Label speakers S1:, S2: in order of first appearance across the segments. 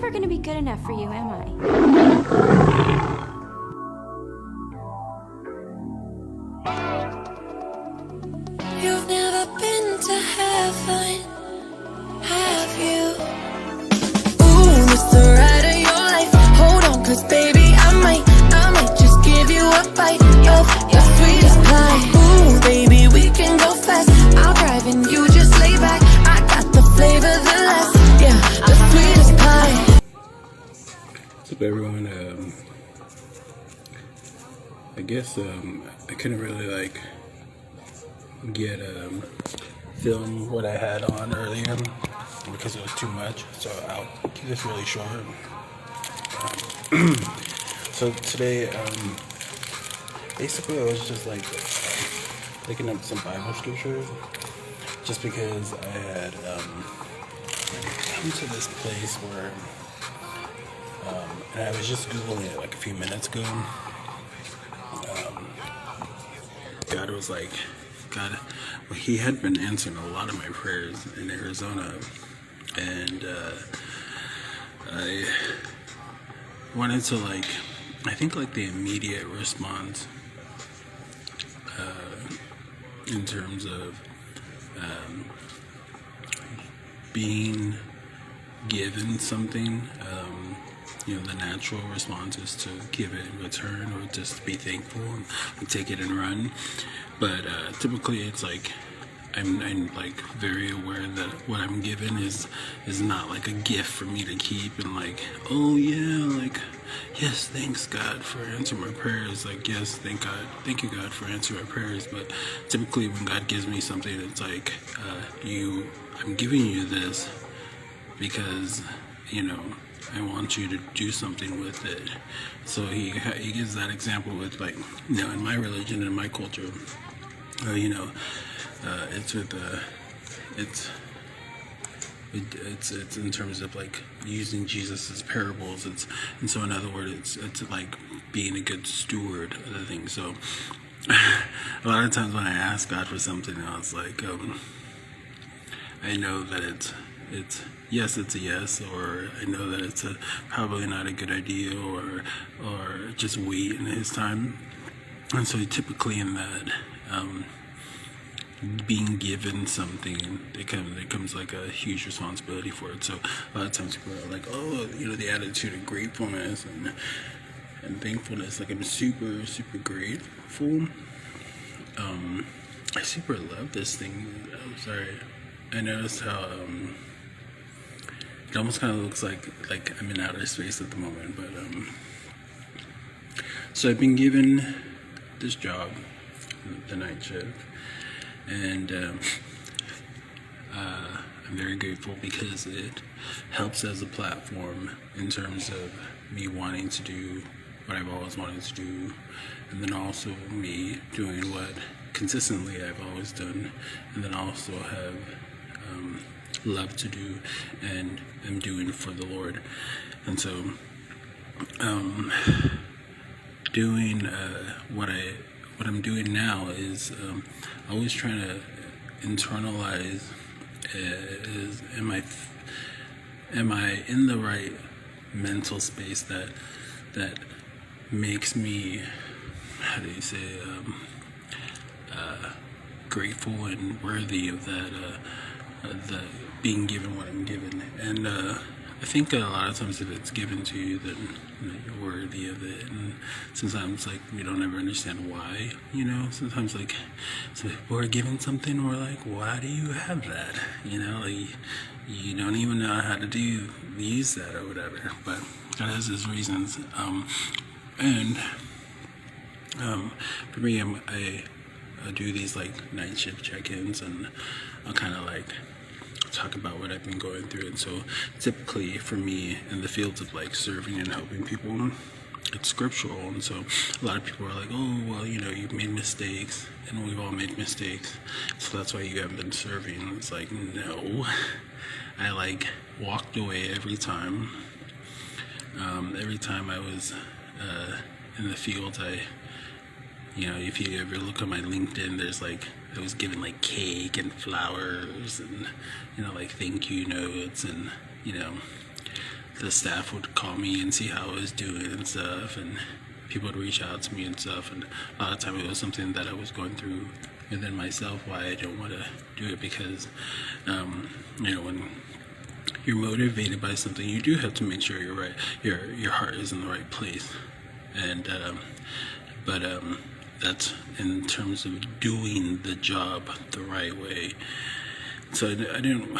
S1: never gonna be good enough for you, am I?
S2: You've never been to heaven, have you? Ooh, it's the ride of your life. Hold on, cause baby, I might just give you a bite of your sweetest pie. Ooh, baby, we can go fast. I'll drive and you just lay back. I got the flavor, the last, yeah, the sweetest pie.
S3: What's up, everyone? I guess I couldn't really like get film what I had on earlier because it was too much, so I'll keep this really short. So today, basically I was just like looking up some Bible scriptures just because I had come to this place where and I was just Googling it like a few minutes ago. God was like, well, he had been answering a lot of my prayers in Arizona, and I wanted to like, I think like the immediate response in terms of being given something, the natural response is to give it in return or just be thankful and take it and run. But typically it's like I'm like very aware that what I'm given is not like a gift for me to keep and like, oh yeah, like, yes, thanks God for answering my prayers. Like, yes, thank you God for answering my prayers. But typically when God gives me something, it's like, I'm giving you this because, I want you to do something with it. So he gives that example with like, in my religion and my culture, it's in terms of like using Jesus' parables. And so in other words, it's like being a good steward of the thing. So a lot of times when I ask God for something, I was like, I know that it's yes, it's a yes, or I know that it's probably not a good idea, or just wait in His time. And so typically in that, being given something, it comes like a huge responsibility for it. So a lot of times people are like, oh, the attitude of gratefulness and thankfulness. Like, I'm super, super grateful. I super love this thing. I'm sorry. I noticed how it almost kind of looks like I'm in outer space at the moment. But so I've been given this job, the night shift, and I'm very grateful because it helps as a platform in terms of me wanting to do what I've always wanted to do, and then also me doing what consistently I've always done, and then also have loved to do and am doing for the Lord. And so doing what I'm doing now is always trying to internalize am I in the right mental space that makes me, how do you say, grateful and worthy of that, the being given what I'm given. And I think a lot of times if it's given to you, then you're worthy of it. And sometimes like we don't ever understand why, sometimes like some people are given something and we're like, why do you have that? Like you don't even know how to use that or whatever. But God has His reasons. For me, I do these like night shift check-ins, and I'll kind of like talk about what I've been going through. And so typically for me in the fields of like serving and helping people, it's scriptural. And so a lot of people are like, oh, well, you've made mistakes, and we've all made mistakes, so that's why you haven't been serving. And it's like, no, I like walked away every time I was in the field. If you ever look on my LinkedIn, there's like, I was given like cake and flowers and, like thank you notes and, the staff would call me and see how I was doing and stuff, and people would reach out to me and stuff, and a lot of time it was something that I was going through within myself, why I don't want to do it, because when you're motivated by something, you do have to make sure you're right, your heart is in the right place, and but that's in terms of doing the job the right way. So I didn't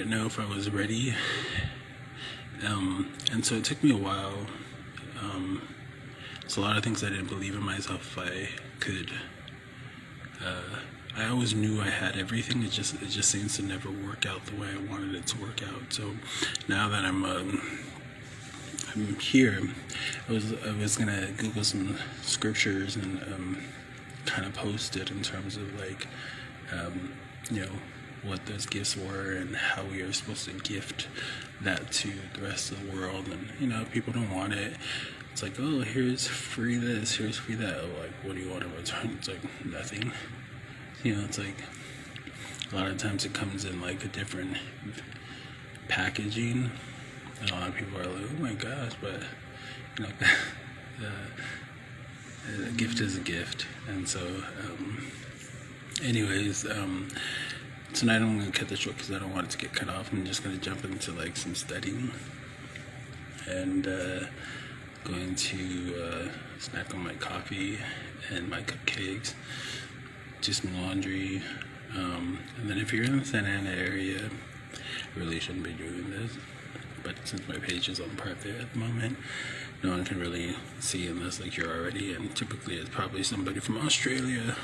S3: know if I was ready, and so it took me a while. So a lot of things I didn't believe in myself if I could. I always knew I had everything. It just seems to never work out the way I wanted it to work out. So now that I'm here, I was gonna Google some scriptures and kind of post it in terms of like what those gifts were and how we are supposed to gift that to the rest of the world. And people don't want it. It's like, oh, here's free this, here's free that. Like, what do you want in return? It's like nothing. It's like a lot of times it comes in like a different packaging, and a lot of people are like, oh my gosh, but a gift is a gift. And so tonight I'm going to cut this short because I don't want it to get cut off. I'm just going to jump into like some studying and going to snack on my coffee and my cupcakes, do some laundry, and then if you're in the Santa Ana area, I really shouldn't be doing this, but since my page is on private at the moment, no one can really see unless like you're already, and typically it's probably somebody from Australia,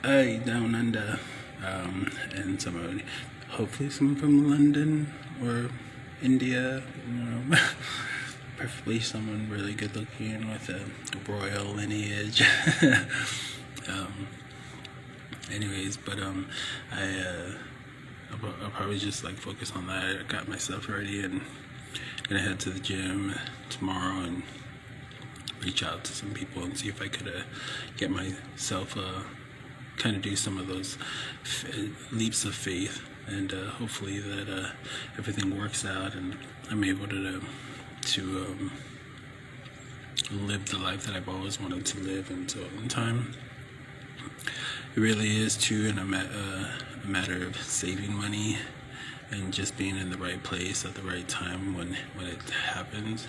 S3: down under, and somebody, hopefully someone from London or India, preferably someone really good looking with a royal lineage. I'll probably just like focus on that. I got myself ready and gonna head to the gym tomorrow and reach out to some people and see if I could get myself kind of do some of those leaps of faith, and hopefully that everything works out and I'm able to live the life that I've always wanted to live until in time. It really is too, and a matter of saving money and just being in the right place at the right time when it happens.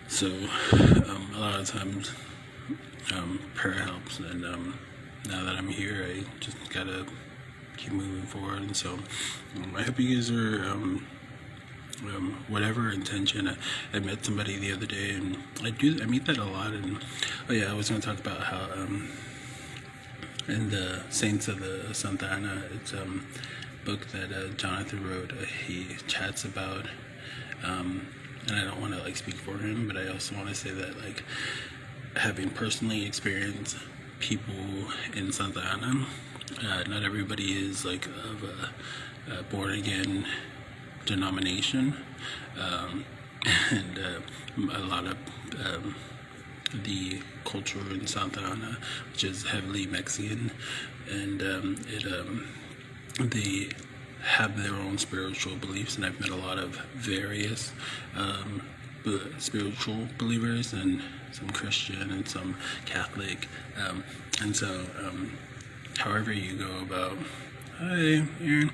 S3: So a lot of times prayer helps, and now that I'm here, I just gotta keep moving forward. And so I hope you guys are whatever intention. I met somebody the other day, and I meet that a lot. And I was going to talk about how in the Saints of the Santa Ana, it's book that Jonathan wrote. He chats about, and I don't want to like speak for him, but I also want to say that like having personally experienced people in Santa Ana, not everybody is like of a born again denomination, and a lot of the culture in Santa Ana, which is heavily Mexican, and they have their own spiritual beliefs, and I've met a lot of various spiritual believers, and some Christian and some Catholic, and so however you go about, hi Aaron,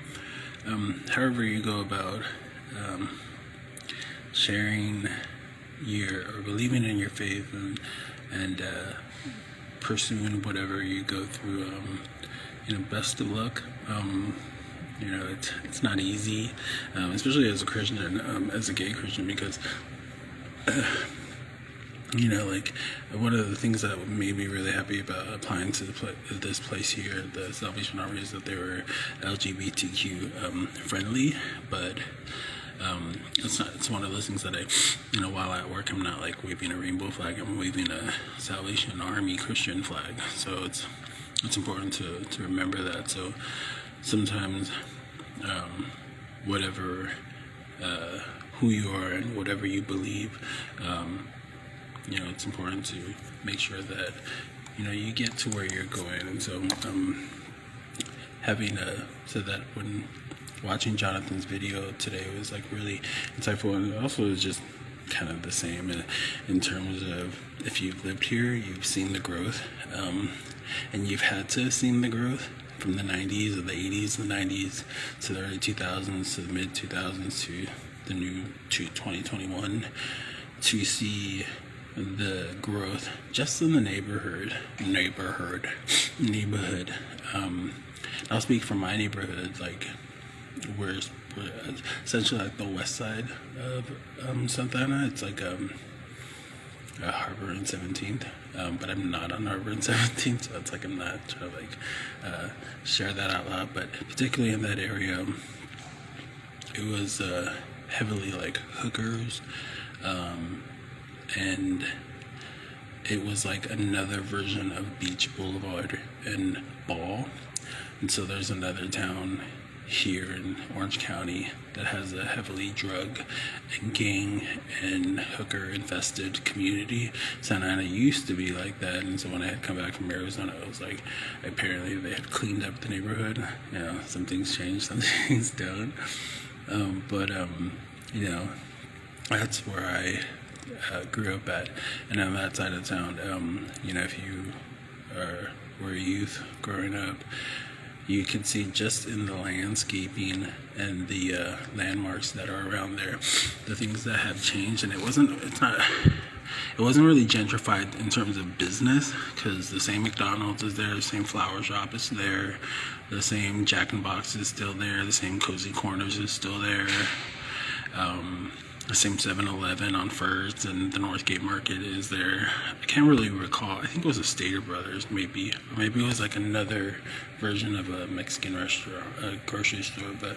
S3: however you go about sharing or believing in your faith and pursuing whatever you go through, best of luck. It's not easy, especially as a Christian, as a gay Christian, because like one of the things that made me really happy about applying to this place here, the Salvation Army, is that they were LGBTQ friendly, but it's one of those things that I, while at work, I'm not like waving a rainbow flag, I'm waving a Salvation Army Christian flag. So it's important to remember that. So sometimes whatever who you are and whatever you believe, it's important to make sure that you get to where you're going. And so having so that when watching Jonathan's video today was like really insightful, and also it's just kind of the same in terms of if you've lived here, you've seen the growth, and you've had to have seen the growth from the 90s or the 80s, the 90s to the early 2000s to the mid 2000s to the new to 2021 to see the growth just in the neighborhood. I'll speak for my neighborhood, like we're essentially like the west side of Santa Ana. It's like Harbor and 17th, but I'm not on Harbor and 17th, so it's like I'm not trying to like share that out loud. But particularly in that area, it was heavily like hookers, and it was like another version of Beach Boulevard and Ball. And so there's another town here in Orange County that has a heavily drug and gang and hooker infested community. Santa Ana used to be like that, and so when I had come back from Arizona, it was like apparently they had cleaned up the neighborhood. You know, some things changed, some things don't. But you know, that's where I grew up at, and on that side of town, you know, if you were a youth growing up, you can see just in the landscaping and the landmarks that are around there, the things that have changed. And it wasn't really gentrified in terms of business, because the same McDonald's is there, the same flower shop is there, the same Jack in the Box is still there, the same Cozy Corners is still there, the same 7-Eleven on First and the Northgate Market is there. I can't really recall. I think it was a Stater Brothers, maybe. Or maybe it was like another version of a Mexican restaurant, a grocery store. But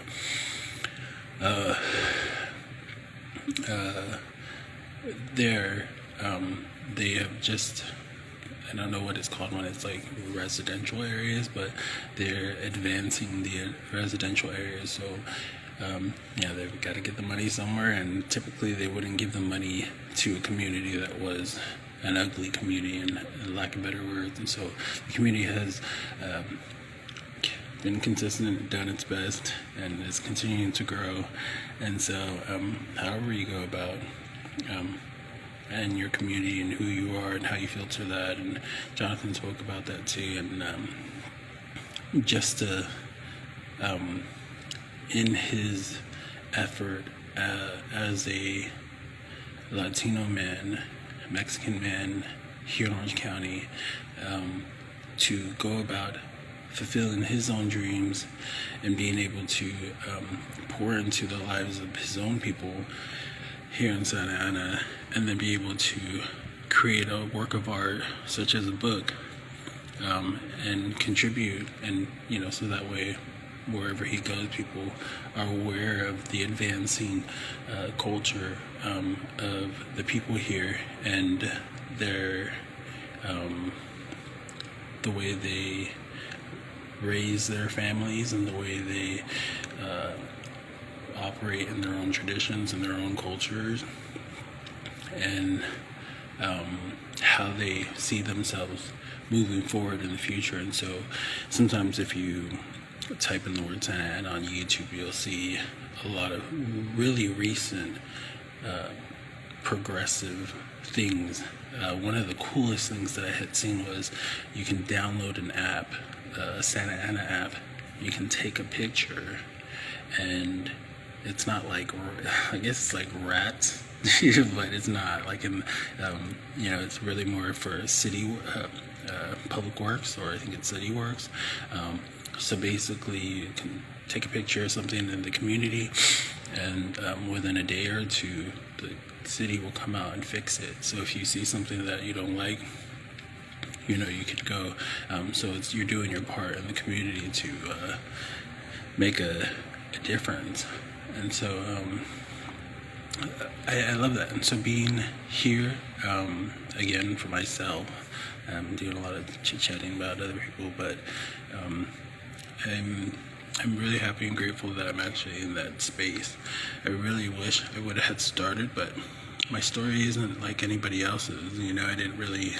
S3: there, they have just, I don't know what it's called when it's like residential areas, but they're advancing the residential areas. So yeah, they've got to get the money somewhere, and typically they wouldn't give the money to a community that was an ugly community, in lack of better words. And so the community has been consistent, done its best, and is continuing to grow. And so however you go about and your community and who you are and how you filter that, and Jonathan spoke about that too, and just to in his effort as a Latino man, Mexican man here in Orange County, to go about fulfilling his own dreams and being able to pour into the lives of his own people here in Santa Ana, and then be able to create a work of art such as a book, and contribute, and you know, so that way wherever he goes, people are aware of the advancing culture of the people here, and their the way they raise their families, and the way they operate in their own traditions and their own cultures, and how they see themselves moving forward in the future. And so sometimes if you type in the word Santa Ana on YouTube, you'll see a lot of really recent progressive things. One of the coolest things that I had seen was you can download an app, a Santa Ana app. You can take a picture, and it's not like, I guess it's like rats, but it's not like in, you know, it's really more for city public works, or I think it's city works. So basically, you can take a picture of something in the community, and within a day or two, the city will come out and fix it. So if you see something that you don't like, you know, you could go. So you're doing your part in the community to make a difference. And so I love that. And so being here, again, for myself, I'm doing a lot of chit-chatting about other people, but I'm really happy and grateful that I'm actually in that space. I really wish I would have had started, but my story isn't like anybody else's. You know, I didn't really,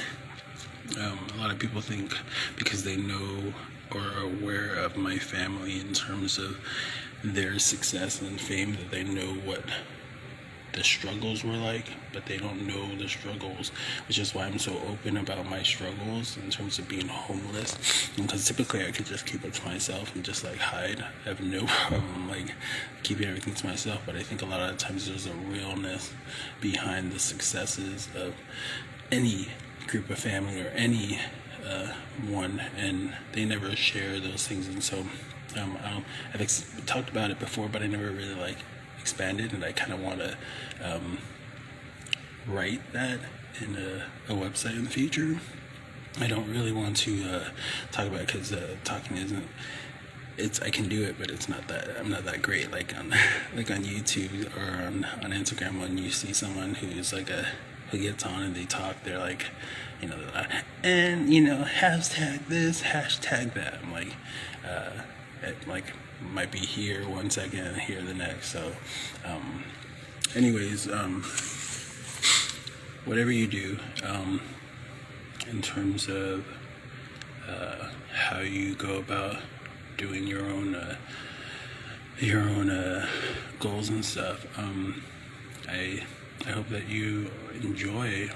S3: a lot of people think because they know or are aware of my family in terms of their success and fame, that they know what the struggles were like, but they don't know the struggles, which is why I'm so open about my struggles in terms of being homeless. Because typically I could just keep it to myself and just like hide. I have no problem like keeping everything to myself, but I think a lot of times there's a realness behind the successes of any group of family or any one, and they never share those things. And so I've talked about it before, but I never really like expanded, and I kind of want to write that in a website in the future. I don't really want to talk about it because talking isn't, I can do it, but it's not that, I'm not that great. Like on YouTube or on Instagram, when you see someone who's like who gets on and they talk, they're like, and hashtag this, hashtag that. I'm like, it might be here one second and here the next. So anyways, whatever you do, in terms of how you go about doing your own goals and stuff, I hope that you enjoy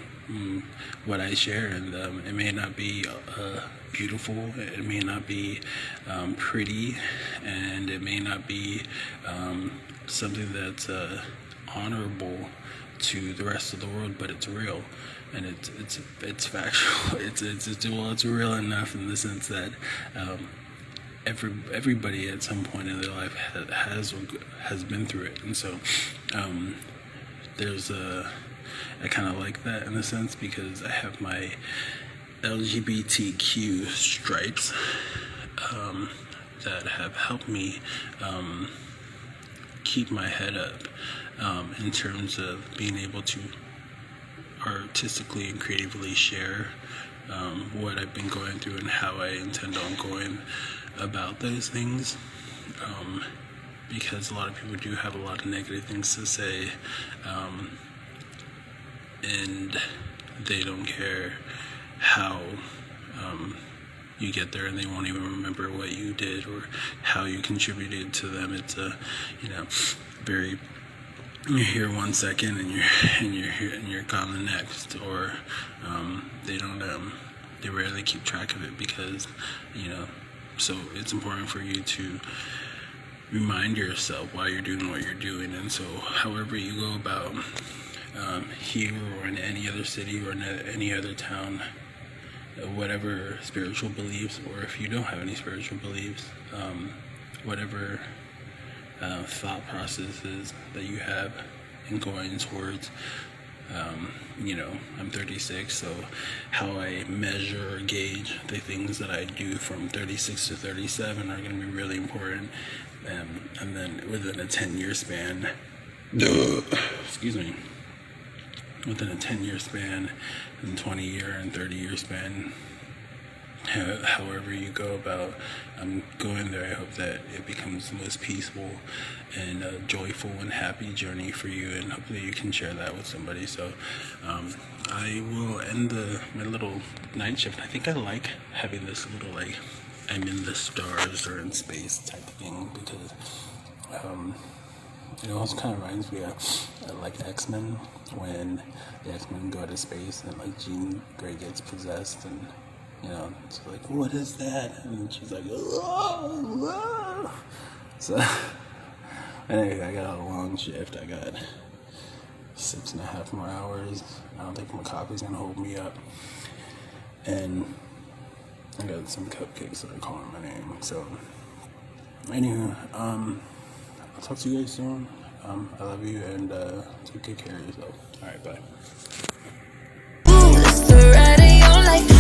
S3: what I share, and it may not be beautiful, it may not be pretty, and it may not be something that's honorable to the rest of the world, but it's real, and it's factual. It's real enough in the sense that everybody at some point in their life has been through it, and so I kind of like that in a sense, because I have my LGBTQ stripes that have helped me keep my head up in terms of being able to artistically and creatively share what I've been going through and how I intend on going about those things, because a lot of people do have a lot of negative things to say, and they don't care how you get there, and they won't even remember what you did or how you contributed to them. It's very, you're here 1 second and you're here and you're gone the next, or they rarely keep track of it, because so it's important for you to remind yourself why you're doing what you're doing. And so however you go about here or in any other city or in any other town, whatever spiritual beliefs, or if you don't have any spiritual beliefs, whatever thought processes that you have in going towards, I'm 36, so how I measure or gauge the things that I do from 36 to 37 are going to be really important, and then within a 10-year span, excuse me, within a 10-year span, and 20-year and 30-year span, however you go about going there, I hope that it becomes the most peaceful and joyful and happy journey for you, and hopefully you can share that with somebody. So I will end my little night shift. I think I like having this little like I'm in the stars or in space type of thing, because it also kind of reminds me of like X-Men, when the X-Men go to space and like Jean Grey gets possessed, and it's like, what is that? And she's like, oh. So anyway, I got a long shift. I got 6.5 more hours. I don't think my coffee's gonna hold me up, and I got some cupcakes that are calling my name. So anyway, I'll talk to you guys soon. I love you, and take good care of yourself. Alright, bye.
S2: Ooh, it's the ride of your life.